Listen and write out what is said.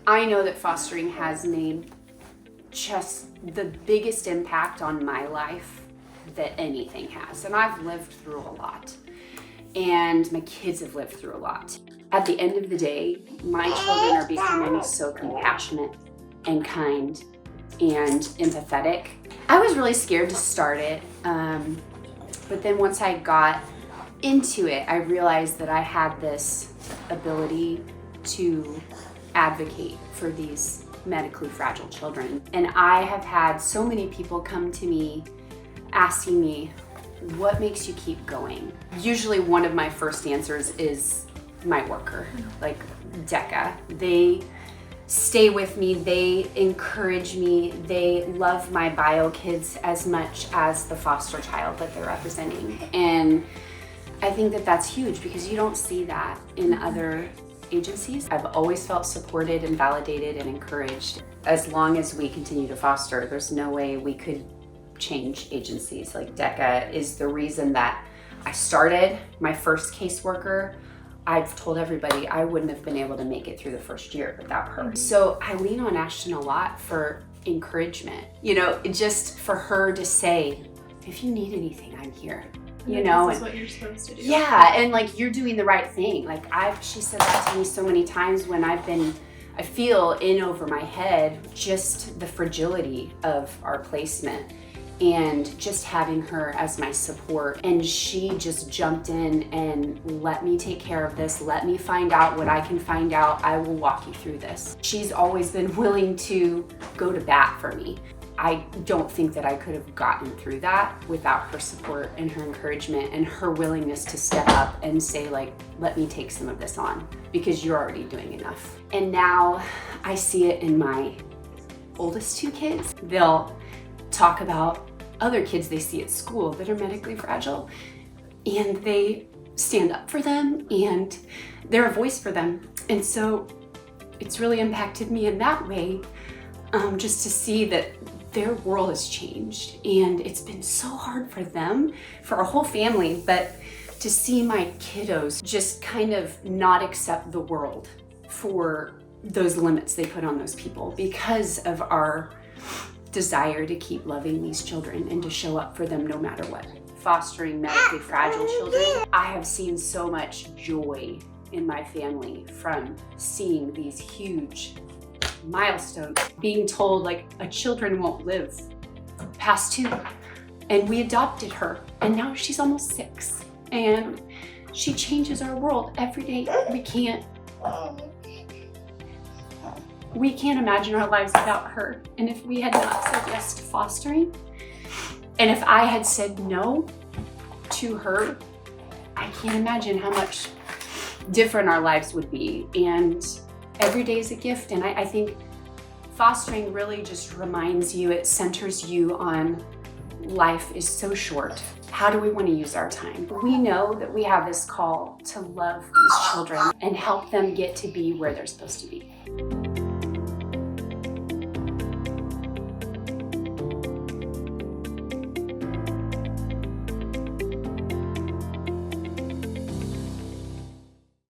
I know that fostering has made just the biggest impact on my life that anything has. And I've lived through a lot. And my kids have lived through a lot. At the end of the day, my children are becoming so compassionate and kind and empathetic. I was really scared to start it, but then once I got into it, I realized that I had this ability to advocate for these medically fragile children. And I have had so many people come to me asking me, what makes you keep going? Usually one of my first answers is my worker, like DCCCA. They stay with me, they encourage me, they love my bio kids as much as the foster child that they're representing. And I think that that's huge because you don't see that in other agencies. I've always felt supported and validated and encouraged. As long as we continue to foster, there's no way we could change agencies. Like DCCCA is the reason that I started. My first caseworker, I've told everybody I wouldn't have been able to make it through the first year without her. So I lean on Ashton a lot for encouragement. You know, just for her to say, if you need anything, I'm here. You know, this is what you're supposed to do. Yeah, and like you're doing the right thing. Like she said that to me so many times when I feel in over my head just the fragility of our placement. And just having her as my support. And she just jumped in and let me take care of this. Let me find out what I can find out. I will walk you through this. She's always been willing to go to bat for me. I don't think that I could have gotten through that without her support and her encouragement and her willingness to step up and say, like, let me take some of this on because you're already doing enough. And now I see it in my oldest two kids. They'll talk about other kids they see at school that are medically fragile, and they stand up for them and they're a voice for them. And so it's really impacted me in that way, just to see that their world has changed. And it's been so hard for them, for our whole family, but to see my kiddos just kind of not accept the world for those limits they put on those people because of our desire to keep loving these children and to show up for them no matter what. Fostering medically fragile children, I have seen so much joy in my family from seeing these huge milestones, being told like a children won't live past 2. And we adopted her and now she's almost 6 and she changes our world every day. We can't imagine our lives without her. And if we had not said yes to fostering, and if I had said no to her, I can't imagine how much different our lives would be. And every day is a gift. And I think fostering really just reminds you, it centers you on life is so short. How do we want to use our time? We know that we have this call to love these children and help them get to be where they're supposed to be.